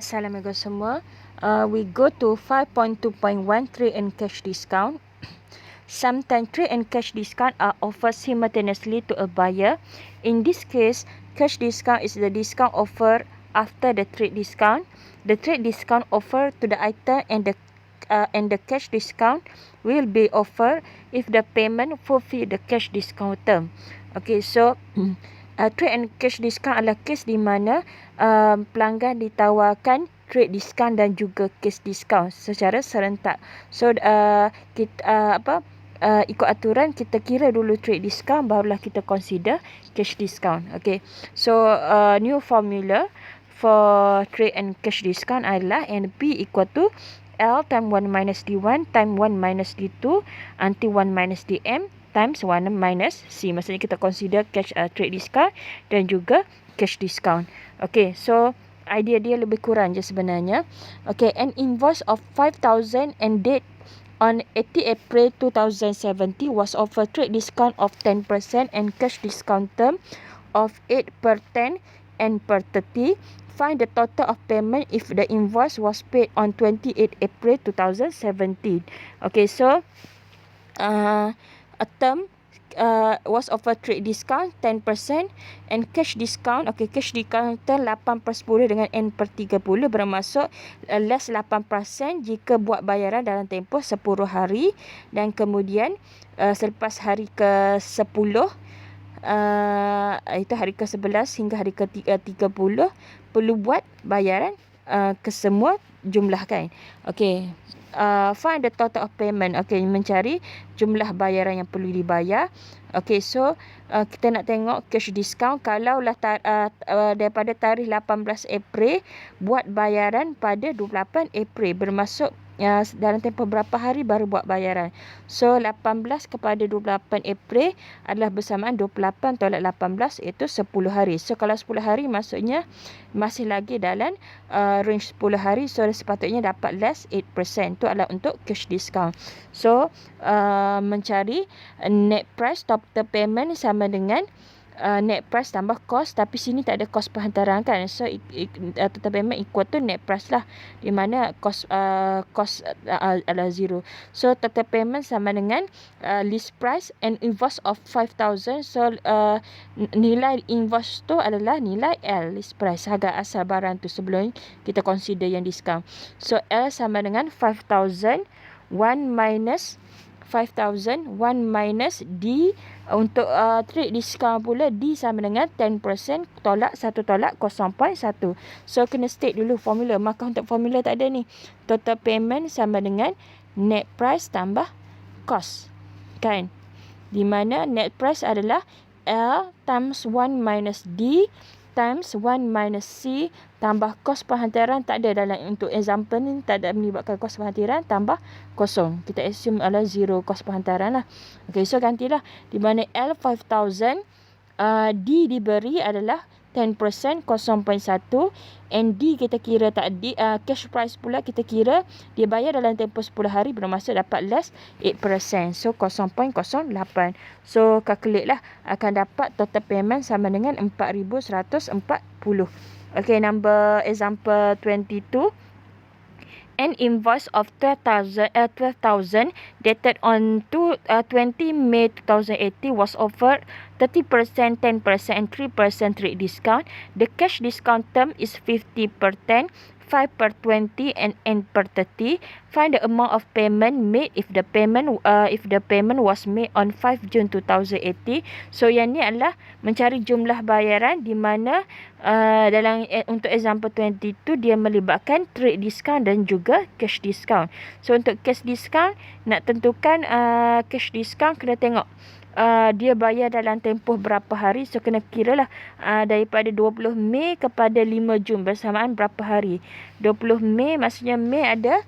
Assalamualaikum semua. We go to 5.2.1 trade and cash discount. Sometimes trade and cash discount are offered simultaneously to a buyer. In this case, cash discount is the discount offered after the trade discount. The trade discount offered to the item and the cash discount will be offered if the payment fulfill the cash discount term. Okay, so trade and cash discount adalah kes di mana pelanggan ditawarkan trade discount dan juga cash discount secara serentak. So ikut aturan kita kira dulu trade discount barulah kita consider cash discount. Okay, so new formula for trade and cash discount adalah NP equal to L time 1 minus D1 time 1 minus D2 until 1 minus DM times 1 minus C. Maksudnya kita consider cash trade discount dan juga cash discount. Okay, so idea dia lebih kurang je sebenarnya. Okay, an invoice of 5,000 and date on 80 April 2070 was offered trade discount of 10% and cash discount term of 8 per 10 and per 30. Find the total of payment if the invoice was paid on 28 April 2017. Okay, so a term was offered trade discount 10% and cash discount. Okay, cash discount 8 per 10 dengan N per 30 bermaksud less 8% jika buat bayaran dalam tempoh 10 hari dan kemudian selepas hari ke-10 itu hari ke-11 hingga hari ke-30 perlu buat bayaran kesemua jumlah kan. Okay, find the total of payment. Okay, mencari jumlah bayaran yang perlu dibayar. Okay, so kita nak tengok cash discount. Kalau lah daripada tarikh 18 April buat bayaran pada 28 April bermaksud dalam tempoh berapa hari baru buat bayaran. So 18 kepada 28 April adalah bersamaan 28 tolak 18 iaitu 10 hari. So kalau 10 hari maksudnya masih lagi dalam range 10 hari. So sepatutnya dapat less 8%. Itu adalah untuk cash discount. So mencari net price total payment sama dengan net price tambah cost, tapi sini tak ada cost perhantaran kan. So total payment equal to net price lah, di mana cost adalah zero. So total payment sama dengan list price and invoice of 5,000. So nilai invoice tu adalah nilai L, list price, harga asal barang tu sebelum kita consider yang discount. So L sama dengan 5,000 1 minus 5,000 1 minus D. Untuk trade discount pula D sama dengan 10% tolak 1 tolak 0.1. So kena state dulu formula. Maka untuk formula tak ada ni. Total payment sama dengan net price tambah cost kan, di mana net price adalah L times 1 minus D times 1 minus C tambah kos penghantaran. Tak ada dalam untuk example ni, tak ada melibatkan kos penghantaran, tambah kosong. Kita assume adalah zero kos penghantaran lah. Okay, so gantilah. Di mana L 5,000, D diberi adalah 10%, 0.1, and D kita kira tak D, cash price pula kita kira dia bayar dalam tempoh 10 hari bermaksud dapat less 8%. So 0.08. So calculate lah, akan dapat total payment sama dengan 4,140. Okay, number example 22. An invoice of 12,000 dated on 20 May 2018 was offered 30%, 10% and 3% trade discount. The cash discount term is 50 per 10, 5 per 20 and N per 30. Find the amount of payment made if the payment was made on 5 June 2018. So yang ni adalah mencari jumlah bayaran di mana dalam untuk example 22 dia melibatkan trade discount dan juga cash discount. So untuk cash discount nak tentukan cash discount kena tengok dia bayar dalam tempoh berapa hari. So kena kira lah daripada 20 Mei kepada 5 Jun bersamaan berapa hari. 20 Mei maksudnya Mei ada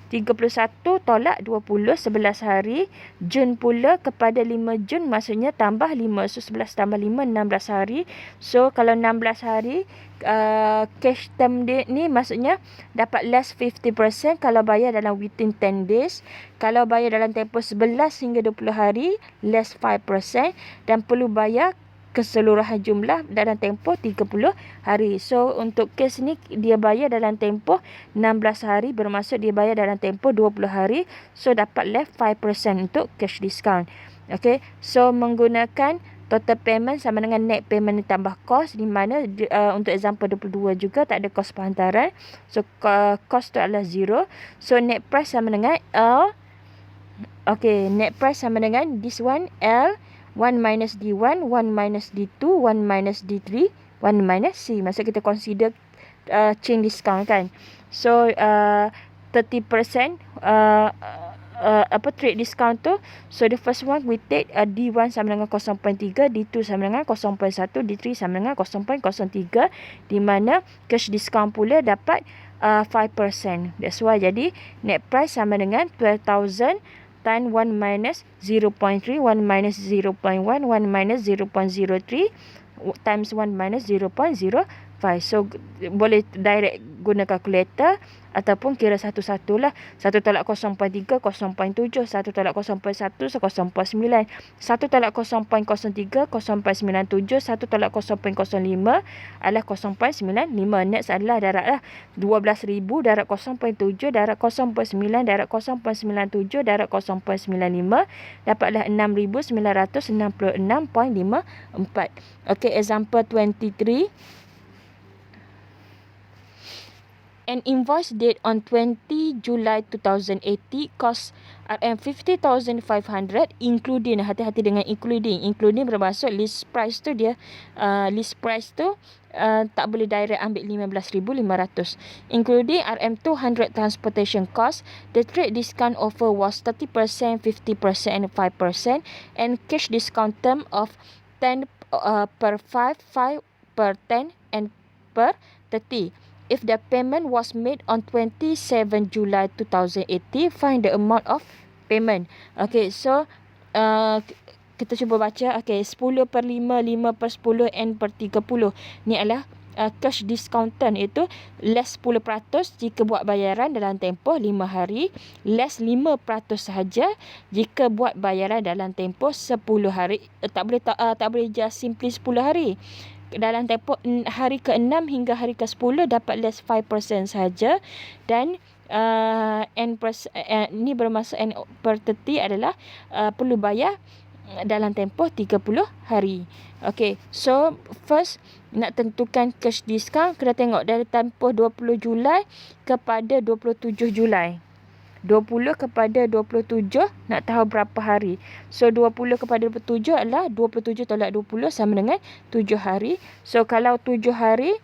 31 tolak 20, 11 hari. Jun pula kepada 5 Jun maksudnya tambah 5. So 11 tambah 5, 16 hari. So kalau 16 hari cash term dia ni maksudnya dapat less 50% kalau bayar dalam within 10 days. Kalau bayar dalam tempoh 11 hingga 20 hari less 5%, dan perlu bayar keseluruhan jumlah dalam tempoh 30 hari. So, untuk kes ni dia bayar dalam tempoh 16 hari, bermaksud dia bayar dalam tempoh 20 hari. So, dapat left 5% untuk cash discount. Okay, so menggunakan total payment sama dengan net payment ditambah kos, di mana untuk example 22 juga tak ada kos penghantaran. So, kos tu adalah 0. So, net price sama dengan L. Okay, net price sama dengan this one, L, 1 minus D1, 1 minus D2, 1 minus D3, 1 minus C. Maksud kita consider chain discount kan. So, 30% trade discount tu. So, the first one we take D1 sama dengan 0.3, D2 sama dengan 0.1, D3 sama dengan 0.03, di mana cash discount pula dapat 5%. That's why jadi net price sama dengan 12,000 times 1 minus 0.3, 1 minus 0.1, 1 minus 0.03 times 1 minus 0.05. So, boleh direct guna kalkulator ataupun kira satu-satu lah. 1 tolak 0.3, 0.7, 1 tolak 0.1, 0.9, 1 tolak 0.03, 0.97, 1 tolak 0.05 adalah 0.95. Next adalah darat lah. 12,000 darat 0.7, darat 0.9, darat 0.97, darat 0.95. Dapatlah 6,966.54. Okay, example 23. An invoice date on 20 July 2080 cost RM50,500 including, hati-hati dengan including bermaksud list price tu dia tak boleh direct ambil 15,500, including RM200 transportation cost. The trade discount offer was 30%, 50% and 5%, and cash discount term of 10 per 5, 5 per 10 and per 30. If the payment was made on 27 July 2080, find the amount of payment. Okay, so kita cuba baca. Okay, 10 per 5, 5 per 10, N per 30. Ni adalah cash discount term, iaitu less 10% jika buat bayaran dalam tempoh 5 hari, less 5% sahaja jika buat bayaran dalam tempoh 10 hari. Tak boleh just simply 10 hari. Dalam tempoh hari ke-6 hingga hari ke-10 dapat less 5% sahaja, dan ni bermaksud N per 30 adalah perlu bayar dalam tempoh 30 hari. Okay, so first nak tentukan cash discount, kena tengok dari tempoh 20 Julai kepada 27 Julai. 20 kepada 27 nak tahu berapa hari. So 20 kepada 27 adalah 27 tolak 20 sama dengan 7 hari. So kalau 7 hari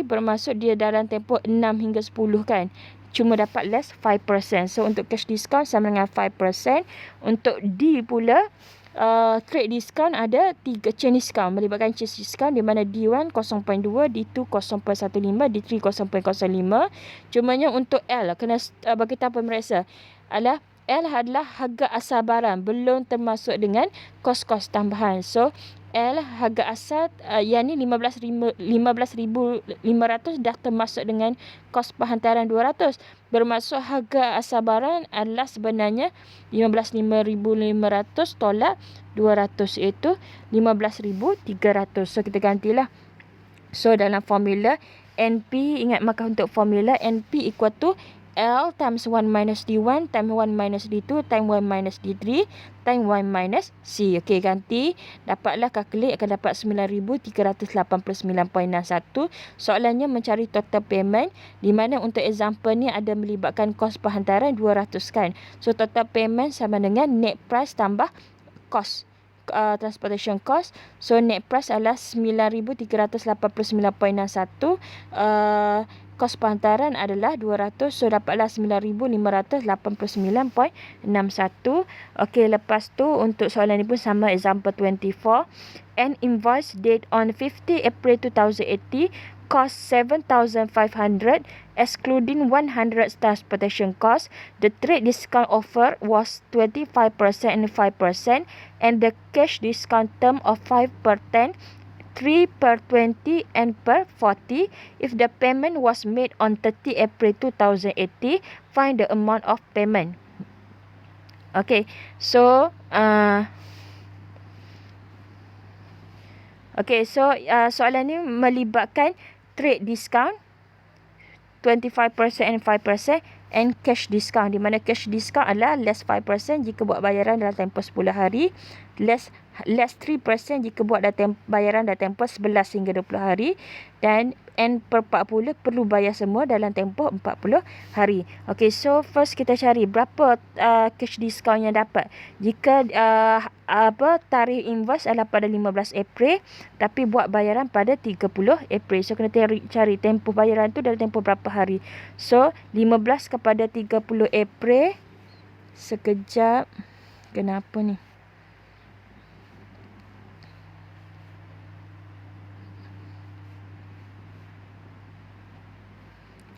bermaksud dia dalam tempoh 6 hingga 10 kan. Cuma dapat less 5%. So untuk cash discount sama dengan 5%. Untuk D pula, trade discount ada 3 chain discount, melibatkan chain discount di mana D1 0.2, D2 0.15, D3 0.05. Cumanya untuk L kena bagi tahu pemeriksa adalah L adalah harga asal barang, belum termasuk dengan kos-kos tambahan. So L harga asal yang ni 15,500 dah termasuk dengan kos penghantaran 200. Bermaksud harga asal barang adalah sebenarnya 15,500 tolak 200, iaitu 15,300. So kita gantilah. So dalam formula NP, ingat markah untuk formula NP equal to L times 1 minus D1 times 1 minus D2 times 1 minus D3 times 1 minus C. Okey, ganti. Dapatlah calculate, akan dapat 9,389.61. Soalannya mencari total payment, di mana untuk example ni ada melibatkan kos penghantaran 200 kan. So total payment sama dengan net price tambah kos, transportation cost. So net price adalah 9,389.61. Kos penghantaran adalah 200. So dapatlah 9,589.61. Okey, lepas tu untuk soalan ni pun sama, example 24. An invoice date on 50 April 2080 cost 7,500 excluding 100 transportation cost. The trade discount offer was 25% and 5%, and the cash discount term of 5 per 10, 3 per 20 and per 40. If the payment was made on 30 April 2080, find the amount of payment. Okay, so Okey, so soalan ni melibatkan trade discount 25% and 5% and cash discount, di mana cash discount adalah less 5% jika buat bayaran dalam tempoh 10 hari, less 3% jika buat bayaran dalam tempoh 11 hingga 20 hari, dan N per 40 perlu bayar semua dalam tempoh 40 hari. Okey, so first kita cari berapa cash discount yang dapat. Jika tarikh invoice adalah pada 15 April tapi buat bayaran pada 30 April. So kena cari tempoh bayaran tu dalam tempoh berapa hari. So 15 kepada 30 April. Sekejap. Kenapa ni?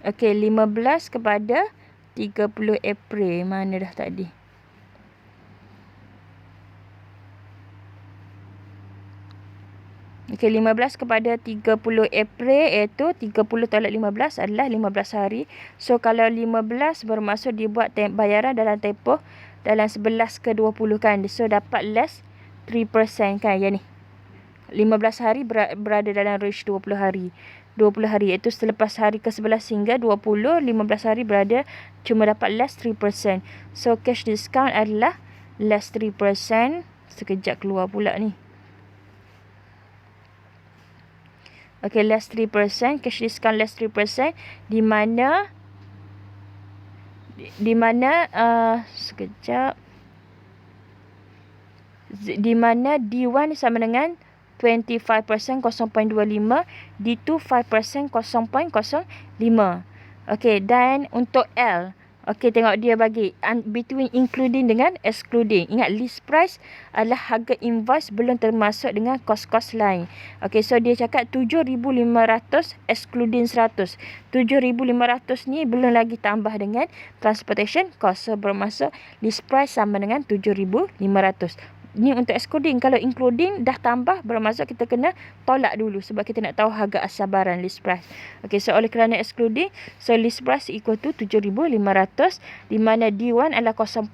Okey, 15 kepada 30 April. Mana dah tadi? Okey, 15 kepada 30 April iaitu 30 tolak 15 adalah 15 hari. So kalau 15 bermaksud dibuat bayaran dalam tempoh dalam 11 ke 20 kan. So dapat less 3% kan yang ni. 15 hari berada dalam range 20 hari. 20 hari iaitu selepas hari ke-11 hingga 20, 15 hari berada cuma dapat less 3%. So cash discount adalah less 3%. Sekejap keluar pula ni. Okay, less 3%, cash discount less 3%, di mana sekejap, di mana D1 sama dengan 25% 0.25, D2 5% 0.05. Okay, dan untuk L, okay, tengok dia bagi between including dengan excluding. Ingat list price adalah harga invoice belum termasuk dengan kos-kos lain. Okay, so dia cakap 7,500 excluding 100. 7,500 ni belum lagi tambah dengan transportation cost. So bermaksud list price sama dengan 7,500. Ni untuk excluding. Kalau including dah tambah, bermaksud kita kena tolak dulu sebab kita nak tahu harga asal barang list price. Okay, so oleh kerana excluding, so list price equal to 7,500, di mana D1 adalah 0.25,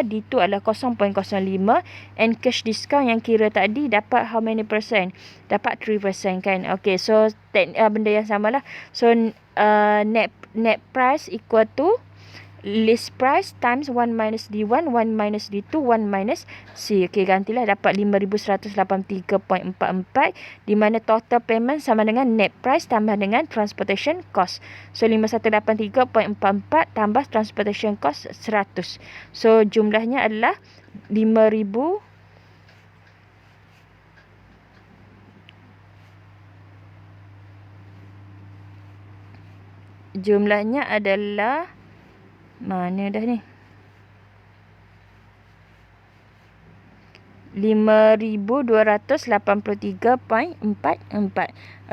D2 adalah 0.05, and cash discount yang kira tadi dapat how many percent? Dapat 3% kan. Okay, so benda yang samalah. So net price equal to list price times 1 minus D1, 1 minus D2, 1 minus C. Okey, gantilah dapat 5,183.44, di mana total payment sama dengan net price tambah dengan transportation cost. So 5,183.44 tambah transportation cost 100. So jumlahnya adalah 5,000. Jumlahnya adalah, mana dah ni? 5,283.44.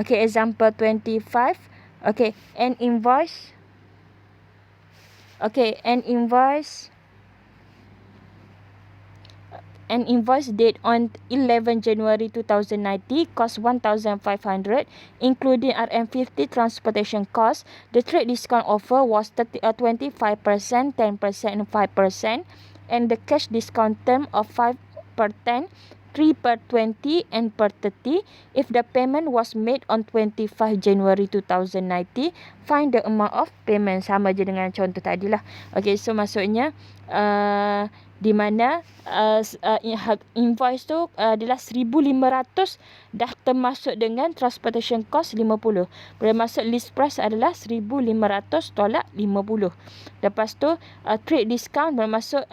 Okay, example 25. Okay, an invoice. Okay, an invoice date on 11 January 2090 cost 1,500, including RM50 transportation cost. The trade discount offer was 25%, 10%, and 5%, and the cash discount term of 5 per 10, 3 per 20, and per 30. If the payment was made on 25 January 2090, find the amount of payment. Sama je dengan contoh tadi lah. Okay, so maksudnya di mana invoice tu adalah 1,500 dah termasuk dengan transportation cost 50. Bermaksud list price adalah 1,500 tolak 50. Lepas tu trade discount bermaksud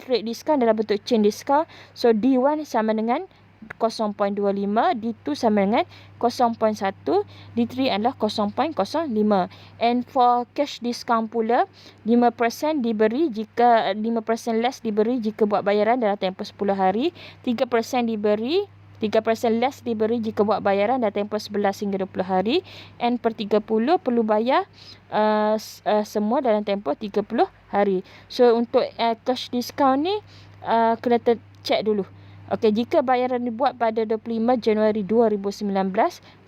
trade discount dalam bentuk chain discount. So D1 sama dengan 0.25, D2 sama dengan 0.1, D3 adalah 0.05. And for cash discount pula, 5% diberi jika 5% less diberi jika buat bayaran dalam tempoh 10 hari, 3% less diberi jika buat bayaran dalam tempoh 11 hingga 20 hari, and per 30 perlu bayar semua dalam tempoh 30 hari. So untuk cash discount ni kena check dulu. Okey, jika bayaran dibuat pada 25 Januari 2019,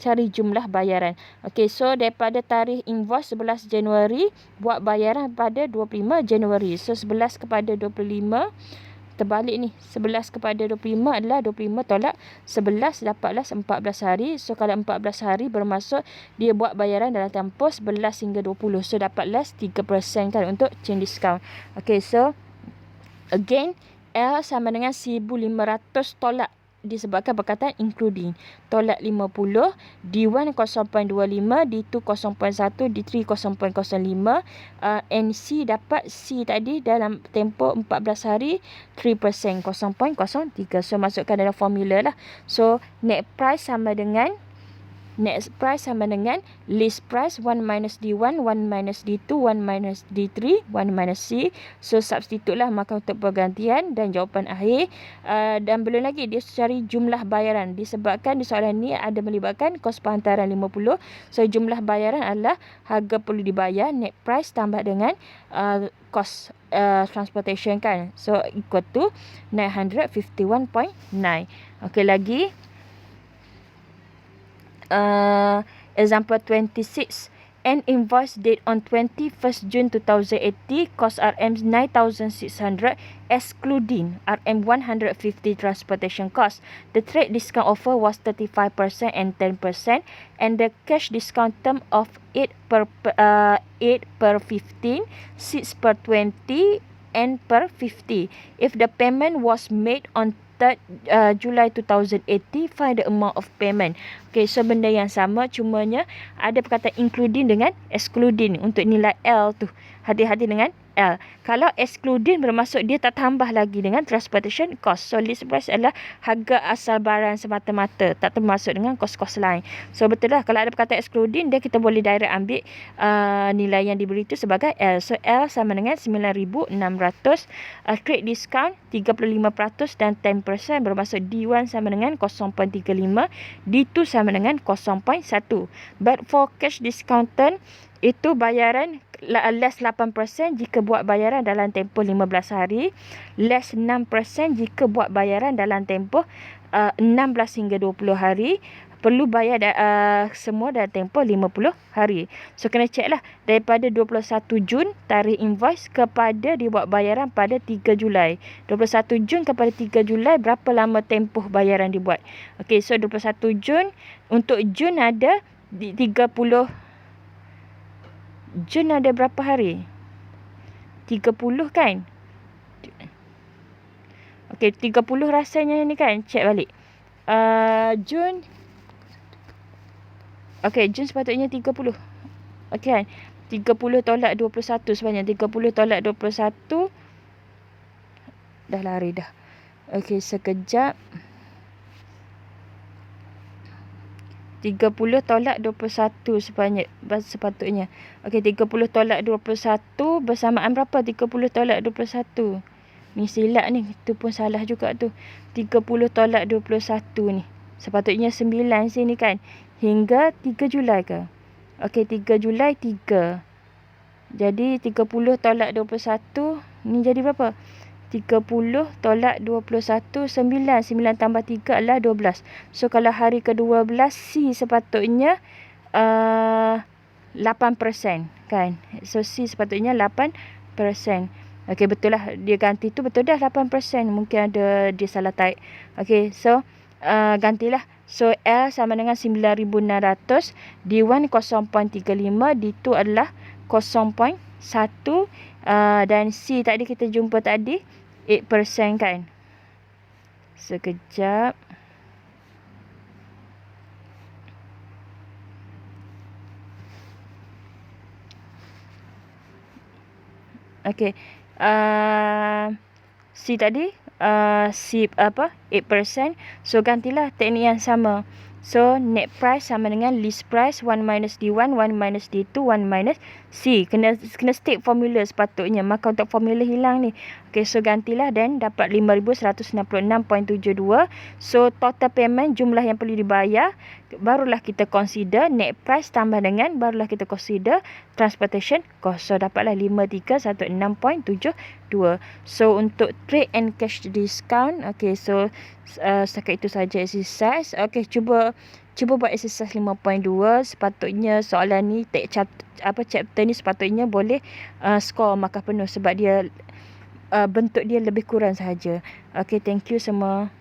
cari jumlah bayaran. Okey, so daripada tarikh invoice 11 Januari, buat bayaran pada 25 Januari. So 11 kepada 25 terbalik ni. 11 kepada 25 adalah 25 tolak 11, dapatlah 14 hari. So kalau 14 hari bermaksud dia buat bayaran dalam tempoh 11 hingga 20. So dapat less 3% kan untuk chain discount. Okay, so again, L sama dengan 1,500 tolak disebabkan perkataan including. Tolak 50, D1 0.25, D2 0.1, D3 0.05, NC dapat C tadi dalam tempoh 14 hari 3%, 0.03. So masukkan dalam formula lah. So net price sama dengan list price 1 minus D1, 1 minus D2, 1 minus D3, 1 minus C. So substitute lah maka untuk pergantian dan jawapan akhir. Dan belum lagi dia cari jumlah bayaran. Disebabkan di soalan ni ada melibatkan kos penghantaran 50. So jumlah bayaran adalah harga perlu dibayar, net price tambah dengan cost transportation kan. So equal to 951.9. Okay, lagi example 26. An invoice date on 21st June 2080 cost RM 9,600 excluding RM 150 transportation cost. The trade discount offer was 35% and 10% and the cash discount term of 8 per 15, 6 per 20 and per 50. If the payment was made on 3rd July 2080, find the amount of payment. Okay, so benda yang sama, cumanya ada perkataan including dengan excluding untuk nilai L tu. Hati-hati dengan L. Kalau excluding bermaksud dia tak tambah lagi dengan transportation cost. So list price adalah harga asal barang semata-mata, tak termasuk dengan kos-kos lain. So betul lah, kalau ada perkataan excluding, dia kita boleh direct ambil nilai yang diberi itu sebagai L. So L sama dengan 9,600. Trade discount 35% dan 10% bermaksud D1 sama dengan 0.35, D2 sama dengan 0.1. But for cash discount itu bayaran less 8% jika buat bayaran dalam tempoh 15 hari, less 6% jika buat bayaran dalam tempoh 16 hingga 20 hari. Perlu bayar semua dalam tempoh 50 hari. So kena check lah daripada 21 Jun tarikh invoice kepada dibuat bayaran pada 3 Julai. 21 Jun kepada 3 Julai berapa lama tempoh bayaran dibuat. Okay, so 21 Jun untuk Jun ada 30. Jun ada berapa hari? 30 kan? Okay, 30 rasanya ni kan. Check balik. Jun. Okay, Jun sepatutnya 30. Okay kan? 30 tolak 21 sebanyak 30 tolak 21. Dah lari dah. Okay, sekejap. 30 tolak 21 sebanyak sepatutnya. Okey, 30 tolak 21 bersamaan berapa? 30 tolak 21. Ni silap ni. Itu pun salah juga tu. 30 tolak 21 ni. Sepatutnya 9 sini kan. Hingga 3 Julai ke? Okey, 3 Julai 3. Jadi 30 tolak 21 ni jadi berapa? 30 tolak 21, 9. 9 tambah 3 adalah 12. So, kalau hari ke-12, C sepatutnya 8%. Kan? So, C sepatutnya 8%. Okey, betul lah. Dia ganti tu betul dah 8%. Mungkin ada dia salah type. Okey, so gantilah. So, L sama dengan 9,600. D1 0.35. D2 adalah 0.1. Dan C tadi kita jumpa tadi 8% kan. Sekejap. Okey. C tadi C 8%. So gantilah teknik yang sama. So net price sama dengan list price 1 minus D1, 1 minus D2, 1 minus C. Kena stick formula sepatutnya. Maka untuk formula hilang ni. Okay, so gantilah dan dapat 5,166.72. So total payment jumlah yang perlu dibayar. Barulah kita consider net price tambah dengan barulah kita consider transportation cost. So dapatlah 5,316.72. So untuk trade and cash discount. Okay, so setakat itu saja exercise. Okay, cuba buat exercise 5.2. Sepatutnya soalan ni chapter ni sepatutnya boleh score markah penuh sebab dia bentuk dia lebih kurang sahaja. Okay, thank you semua.